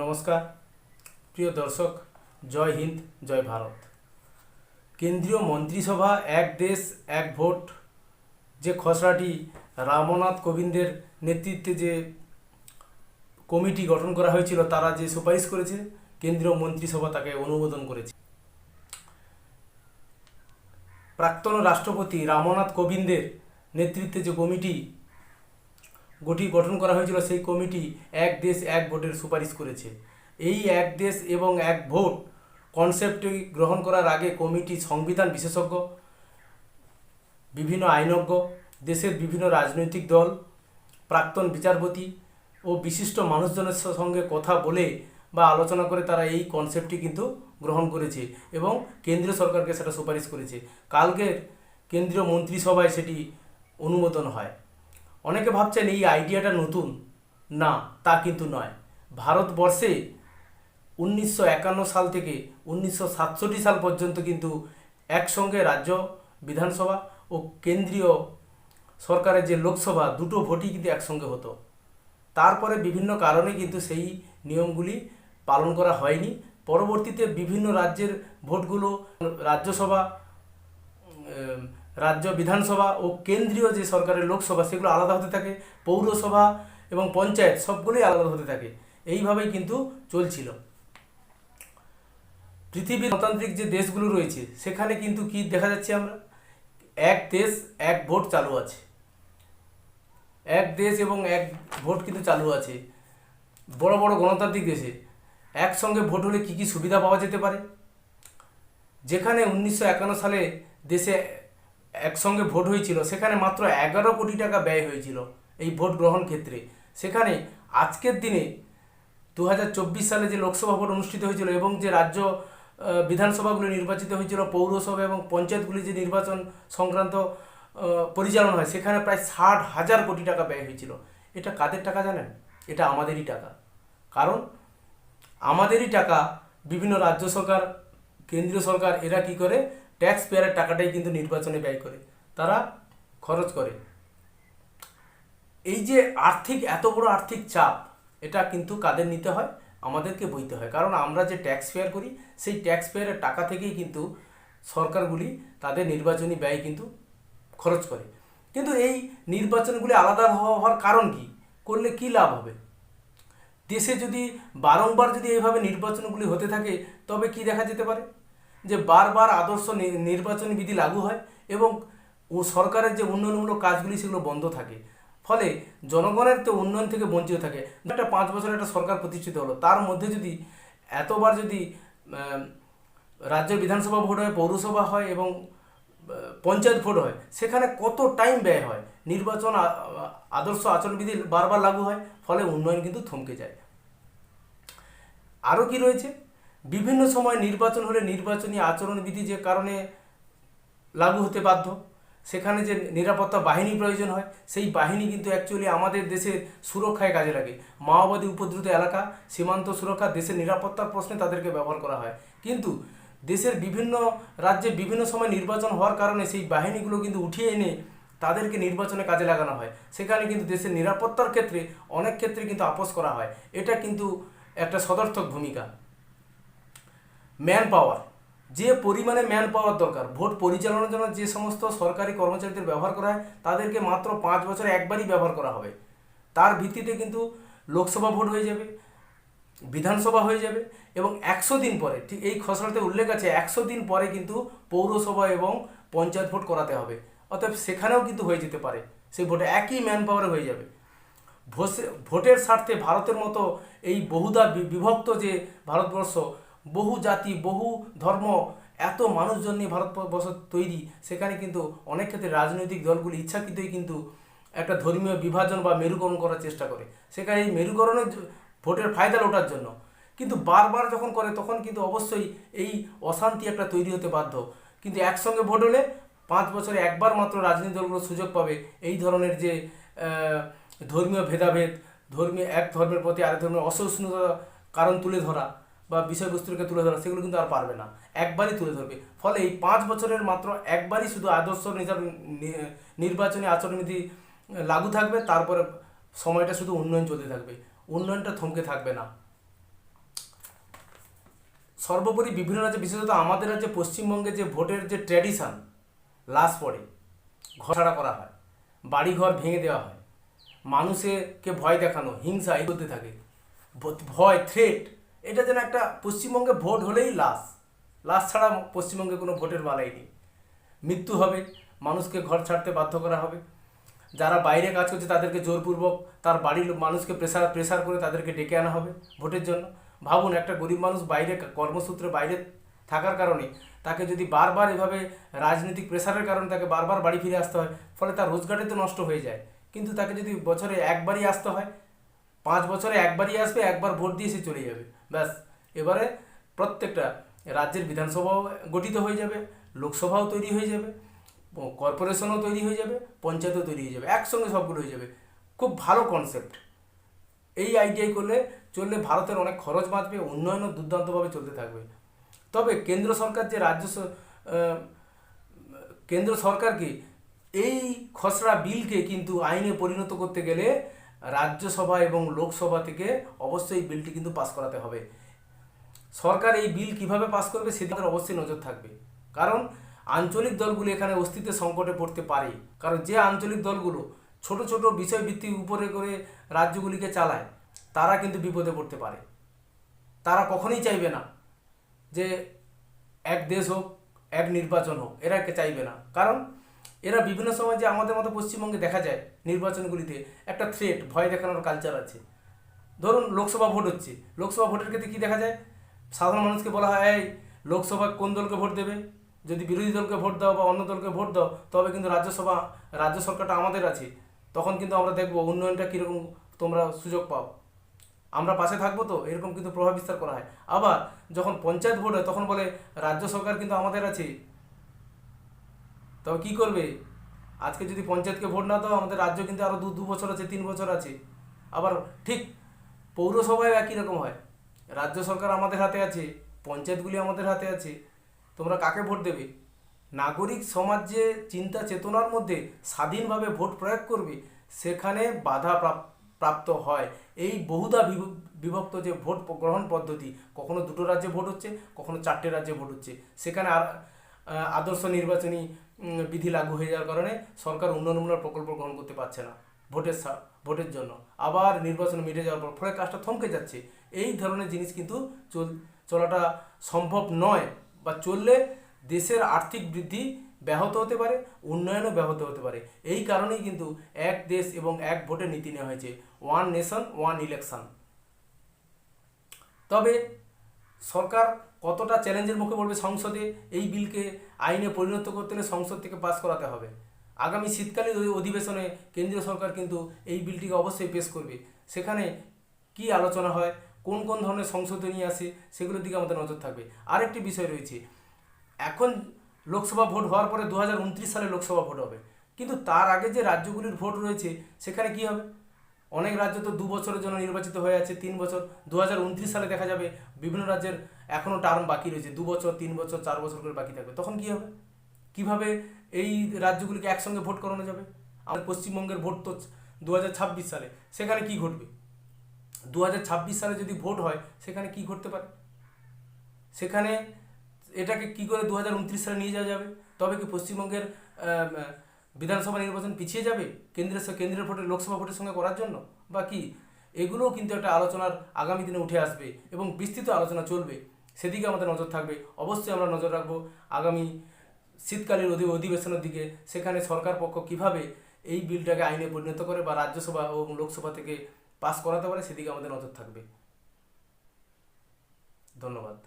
নমস্কার প্রিয় দর্শক, জয় হিন্দ, জয় ভারত। কেন্দ্রীয় মন্ত্রিসভা এক দেশ এক ভোট যে খসড়াটি রামনাথ কোবিন্দের নেতৃত্বে যে কমিটি গঠন করা হয়েছিল, তারা যে সুপারিশ করেছে, কেন্দ্রীয় মন্ত্রিসভা তাকে অনুমোদন করেছে। প্রাক্তন রাষ্ট্রপতি রামনাথ কোবিন্দের নেতৃত্বে যে কমিটি গঠন করা হয়েছিল, সেই কমিটি এক দেশ এক ভোটের সুপারিশ করেছে। এই এক দেশ এবং এক ভোট কনসেপ্টটি গ্রহণ করার আগে কমিটি সংবিধান বিশেষজ্ঞ, বিভিন্ন আইনজ্ঞ, দেশের বিভিন্ন রাজনৈতিক দল, প্রাক্তন বিচারপতি ও বিশিষ্ট মানুষজনের সঙ্গে কথা বলে বা আলোচনা করে তারা এই কনসেপ্টটি কিন্তু গ্রহণ করেছে এবং কেন্দ্রীয় সরকারকে সেটা সুপারিশ করেছে। কালকের কেন্দ্রীয় মন্ত্রিসভায় সেটি অনুমোদন হয়। অনেকে ভাবছেন এই আইডিয়াটা নতুন, না, তা কিন্তু নয়। ভারতবর্ষে 1951 সাল থেকে 1967 সাল পর্যন্ত কিন্তু একসঙ্গে রাজ্য বিধানসভা ও কেন্দ্রীয় সরকারের যে লোকসভা, দুটো ভোটই কিন্তু একসঙ্গে হতো। তারপরে বিভিন্ন কারণে কিন্তু সেই নিয়মগুলি পালন করা হয়নি। পরবর্তীতে বিভিন্ন রাজ্যের ভোটগুলো রাজ্যসভা, রাজ্য বিধানসভা ও কেন্দ্রীয় যে সরকারের লোকসভা, সেগুলো আলাদা হতে থাকে। পৌরসভা এবং পঞ্চায়েত সবগুলোই আলাদা হতে থাকে। এইভাবেই কিন্তু চলছিল। পৃথিবীর গণতান্ত্রিক যে দেশগুলো রয়েছে, সেখানে কিন্তু কি দেখা যাচ্ছে, আমরা এক দেশ এক ভোট চালু আছে। এক দেশ এবং এক ভোট কিন্তু চালু আছে। বড় বড় গণতান্ত্রিক দেশে একসঙ্গে ভোট হলে কী কী সুবিধা পাওয়া যেতে পারে। যেখানে 1951 সালে দেশে একসঙ্গে ভোট হয়েছিল, সেখানে মাত্র 11 কোটি টাকা ব্যয় হয়েছিল এই ভোট গ্রহণ ক্ষেত্রে। সেখানে আজকের দিনে 2024 সালে যে লোকসভা ভোট অনুষ্ঠিত হয়েছিল এবং যে রাজ্য বিধানসভাগুলি নির্বাচিত হয়েছিল, পৌরসভা এবং পঞ্চায়েতগুলি যে নির্বাচন সংক্রান্ত পরিচালনা হয়, সেখানে প্রায় 60,000 কোটি টাকা ব্যয় হয়েছিল। এটা কাদের টাকা জানেন? এটা আমাদেরই টাকা। কারণ আমাদেরই টাকা বিভিন্ন রাজ্য সরকার, কেন্দ্রীয় সরকার, এরা কি করে, ট্যাক্স পেয়ারের টাকাটাই কিন্তু নির্বাচনে ব্যয় করে, তারা খরচ করে। এই যে এত বড় আর্থিক চাপ, এটা কিন্তু কাদের নিতে হয়? আমাদেরকে বইতে হয়। কারণ আমরা যে ট্যাক্স পেয়ার করি, সেই ট্যাক্স পেয়ারের টাকা থেকেই কিন্তু সরকারগুলি তাদের নির্বাচনী ব্যয় কিন্তু খরচ করে। কিন্তু এই নির্বাচনগুলি আলাদা হওয়ার কারণ কি? করলে কি লাভ হবে? দেশে যদি বারংবার যদি এইভাবে নির্বাচনগুলি হতে থাকে, তবে কি দেখা যেতে পারে, যে বারবার আদর্শ নির্বাচনী বিধি লাগু হয় এবং সরকারের যে উন্নয়নমূলক কাজগুলি, সেগুলো বন্ধ থাকে। ফলে জনগণের তো উন্নয়ন থেকে বঞ্চিত থাকে। একটা 5 বছরের একটা সরকার প্রতিষ্ঠিত হলো, তার মধ্যে যদি এতবার যদি রাজ্য বিধানসভা ভোট হয়, পৌরসভা হয় এবং পঞ্চায়েত ভোট হয়, সেখানে কত টাইম ব্যয় হয়। নির্বাচন আদর্শ আচরণবিধি বারবার লাগু হয়, ফলে উন্নয়ন কিন্তু থমকে যায়। আরও কি রয়েছে, বিভিন্ন সময় নির্বাচন হলে নির্বাচনী আচরণবিধি যে কারণে লাগু হতে বাধ্য, সেখানে যে নিরাপত্তা বাহিনী প্রয়োজন হয়, সেই বাহিনী কিন্তু অ্যাকচুয়ালি আমাদের দেশের সুরক্ষায় কাজে লাগে। মাওবাদী উপদ্রুত এলাকা, সীমান্ত সুরক্ষা, দেশের নিরাপত্তার প্রশ্নে তাদেরকে ব্যবহার করা হয়। কিন্তু দেশের বিভিন্ন রাজ্যে বিভিন্ন সময় নির্বাচন হওয়ার কারণে সেই বাহিনীগুলো কিন্তু উঠিয়ে এনে তাদেরকে নির্বাচনে কাজে লাগানো হয়। সেখানে কিন্তু দেশের নিরাপত্তার ক্ষেত্রে অনেক ক্ষেত্রে কিন্তু আপোস করা হয়। এটা কিন্তু একটা সদর্থক ভূমিকা। ম্যান পাওয়ার, যে পরিমাণে ম্যান পাওয়ার দরকার ভোট পরিচালনার জন্য, যে সমস্ত সরকারি কর্মচারীদের ব্যবহার করা হয়, তাদেরকে মাত্র 5 বছরে একবারই ব্যবহার করা হবে। তার ভিত্তিতে কিন্তু লোকসভা ভোট হয়ে যাবে, বিধানসভা হয়ে যাবে এবং 100 দিন পরে, ঠিক এই খসড়াতে উল্লেখ আছে, 100 দিন পরে কিন্তু পৌরসভা এবং পঞ্চায়েত ভোট করাতে হবে। অতএব সেখানেও কিন্তু হয়ে যেতে পারে, সেই ভোটে একই ম্যান পাওয়ারে হয়ে যাবে। ভোটের স্বার্থে ভারতের মতো এই বহুদা বিভক্ত যে ভারতবর্ষ, বহু জাতি, বহু ধর্ম, এত মানুষজন নিয়ে ভারতবর্ষ তৈরি, সেখানে কিন্তু অনেক ক্ষেত্রে রাজনৈতিক দলগুলি ইচ্ছাকৃতই কিন্তু একটা ধর্মীয় বিভাজন বা মেরুকরণ করার চেষ্টা করে। সেখানে এই মেরুকরণের ভোটের ফায়দা লোটার জন্য কিন্তু বারবার যখন করে, তখন কিন্তু অবশ্যই এই অশান্তি একটা তৈরি হতে বাধ্য। কিন্তু একসঙ্গে ভোট হলে 5 বছরে একবার মাত্র রাজনৈতিক দলগুলো সুযোগ পাবে এই ধরনের যে ধর্মীয় ভেদাভেদ, এক ধর্মের প্রতি আরেক ধর্মের অসহিষ্ণুতা কারণ তুলে ধরা বা বিষয়বস্তুকে তুলে ধরা, সেগুলো কিন্তু আর পারবে না, একবারই তুলে ধরবে। ফলে এই 5 বছরের মাত্র একবারই শুধু আদর্শ নির্বাচনী আচরণবিধি লাগু থাকবে। তারপরে সময়টা শুধু উন্নয়ন চলতে থাকবে, উন্নয়নটা থমকে থাকবে না। সর্বোপরি বিভিন্ন রাজ্যে, বিশেষত আমাদের রাজ্যে পশ্চিমবঙ্গে যে ভোটের যে ট্র্যাডিশান, লাস্ট পরে ঘর ছাড়া করা হয়, বাড়িঘর ভেঙে দেওয়া হয়, মানুষকে ভয় দেখানো, হিংসা এগোতে থাকে, ভয়, থ্রেট, এটা যেন একটা পশ্চিমবঙ্গে ভোট হলেই লাশ ছাড়া পশ্চিমবঙ্গে কোনো ভোটের বালাই নেই। মৃত্যু হবে, মানুষকে ঘর ছাড়তে বাধ্য করা হবে, যারা বাইরে কাজ করছে তাদেরকে জোরপূর্বক তার বাড়ির মানুষকে প্রেসার করে তাদেরকে ডেকে আনা হবে ভোটের জন্য। ভাবুন, একটা গরিব মানুষ বাইরে কর্মসূত্রে বাইরে থাকার কারণে তাকে যদি বারবার এভাবে রাজনৈতিক প্রেসারের কারণে তাকে বারবার বাড়ি ফিরে আসতে হয়, ফলে তার রোজগারই তো নষ্ট হয়ে যায়। কিন্তু তাকে যদি বছরে একবারই আসতে হয়, 5 বছরে একবারই আসবে, একবার ভোট দিয়ে সে চলে যাবে, ব্যাস। এবারে প্রত্যেকটা রাজ্যের বিধানসভাও গঠিত হয়ে যাবে, লোকসভাও তৈরি হয়ে যাবে, কর্পোরেশনও তৈরি হয়ে যাবে, পঞ্চায়েতও তৈরি হয়ে যাবে, একসঙ্গে সবগুলো হয়ে যাবে। খুব ভালো কনসেপ্ট। এই আইডিয়াই চললে ভারতের অনেক খরচ বাঁচবে, উন্নয়নও দুর্দান্তভাবে চলতে থাকবে। তবে কেন্দ্র সরকার যে কেন্দ্র সরকারকে এই খসড়া বিলকে কিন্তু আইনে পরিণত করতে গেলে রাজ্যসভা এবং লোকসভা থেকে অবশ্যই বিলটি কিন্তু পাস করাতে হবে। সরকার এই বিল কিভাবে পাস করবে সেদিকে অবশ্যই নজর থাকবে, কারণ আঞ্চলিক দলগুলো এখানে অস্তিত্বের সংকটে পড়তে পারে। কারণ যে আঞ্চলিক দলগুলো ছোট ছোট বিষয়ভিত্তিক উপরে করে রাজ্যগুলিকে চালায়, তারা কিন্তু বিপদে পড়তে পারে। তারা কখনোই চাইবে না যে এক দেশ হোক, এক নির্বাচন হোক, এরা চাইবে না। কারণ এরা বিভিন্ন সময় যে আমাদের মতো পশ্চিমবঙ্গে দেখা যায় নির্বাচনগুলিতে একটা থ্রেট, ভয় দেখানোর কালচার আছে। ধরুন লোকসভা ভোট হচ্ছে, লোকসভা ভোটের ক্ষেত্রে কী দেখা যায়, সাধারণ মানুষকে বলা হয়, এই লোকসভা কোন দলকে ভোট দেবে, যদি বিরোধী দলকে ভোট দাও বা অন্য দলকে ভোট দাও তবে কিন্তু রাজ্য সরকারটা আমাদের আছে, তখন কিন্তু আমরা দেখবো উন্নয়নটা কীরকম তোমরা সুযোগ পাও, আমরা পাশে থাকবো। তো এরকম কিন্তু প্রভাব বিস্তার করা হয়। আবার যখন পঞ্চায়েত ভোট হয় তখন বলে রাজ্য সরকার কিন্তু আমাদের আছে। তবে কী করবে, আজকে যদি পঞ্চায়েতকে ভোট না দাও, আমাদের রাজ্য কিন্তু আরও দু বছর আছে, 3 বছর আছে। আবার ঠিক পৌরসভায় একই রকম হয়, রাজ্য সরকার আমাদের হাতে আছে, পঞ্চায়েতগুলি আমাদের হাতে আছে, তোমরা কাকে ভোট দেবে? নাগরিক সমাজ যে চিন্তা চেতনার মধ্যে স্বাধীনভাবে ভোট প্রয়োগ করবে, সেখানে বাধা প্রাপ্ত হয়। এই বহুধা বিভক্ত যে ভোট গ্রহণ পদ্ধতি, কখনো 2টো রাজ্যে ভোট হচ্ছে, কখনো 4টে রাজ্যে ভোট হচ্ছে, সেখানে আদর্শ নির্বাচনী বিধি লাগু হয়ে যাওয়ার কারণে সরকার উন্নয়নমূলক প্রকল্প গ্রহণ করতে পারছে না ভোটের জন্য। আবার নির্বাচন মিটে যাওয়ার পর ফলে কাজটা থমকে যাচ্ছে। এই ধরনের জিনিস কিন্তু চলাটা সম্ভব নয়, বা চললে দেশের আর্থিক বৃদ্ধি ব্যাহত হতে পারে, উন্নয়নও ব্যাহত হতে পারে। এই কারণেই কিন্তু এক দেশ এবং এক ভোটের নীতি নেওয়া হয়েছে, 1 নেশন 1 ইলেকশন। তবে সরকার কতটা চ্যালেঞ্জের মুখে পড়বে সংসদে এই বিলকে আইনে পরিণত করতে হলে সংসদ থেকে পাস করাতে হবে। আগামী শীতকালীন অধিবেশনে কেন্দ্রীয় সরকার কিন্তু এই বিলটিকে অবশ্যই পেশ করবে। সেখানে কি আলোচনা হয়, কোন কোন ধরনের সংশোধনী আসে, সেগুলোর দিকে আমাদের নজর থাকবে। আরেকটি বিষয় রয়েছে, এখন লোকসভা ভোট হওয়ার পরে 2029 সালে লোকসভা ভোট হবে, কিন্তু তার আগে যে রাজ্যগুলির ভোট রয়েছে সেখানে কি হবে? অনেক রাজ্য তো 2 বছরের জন্য নির্বাচিত হয়ে আছে, 3 বছর। 2029 সালে দেখা যাবে বিভিন্ন রাজ্যের এখনও টার্ম বাকি রয়েছে, 2 বছর, 3 বছর, 4 বছর করে বাকি থাকবে। তখন কি হবে? কিভাবে এই রাজ্যগুলিকে একসঙ্গে ভোট করানো যাবে? আমাদের পশ্চিমবঙ্গের ভোট তো 2026 সালে, সেখানে কি ঘটবে? 2026 সালে যদি ভোট হয় সেখানে কি ঘটতে পারে? সেখানে এটাকে কি করে 2029 সালে নিয়ে যাওয়া যাবে? তবে কি পশ্চিমবঙ্গের বিধানসভা নির্বাচন পিছিয়ে যাবে কেন্দ্রের ভোটে লোকসভা ভোটের সঙ্গে করার জন্য, বা কি? এগুলোও কিন্তু একটা আলোচনার আগামী দিনে উঠে আসবে এবং বিস্তৃত আলোচনা চলবে, সেদিকে আমাদের নজর থাকবে। অবশ্যই আমরা নজর রাখবো আগামী শীতকালীন অধিবেশনের দিকে, সেখানে সরকার পক্ষ কিভাবে এই বিলটাকে আইনে পরিণত করে বা রাজ্যসভা এবং লোকসভা থেকে পাস করাতে পারে, সেদিকে আমাদের নজর থাকবে। ধন্যবাদ।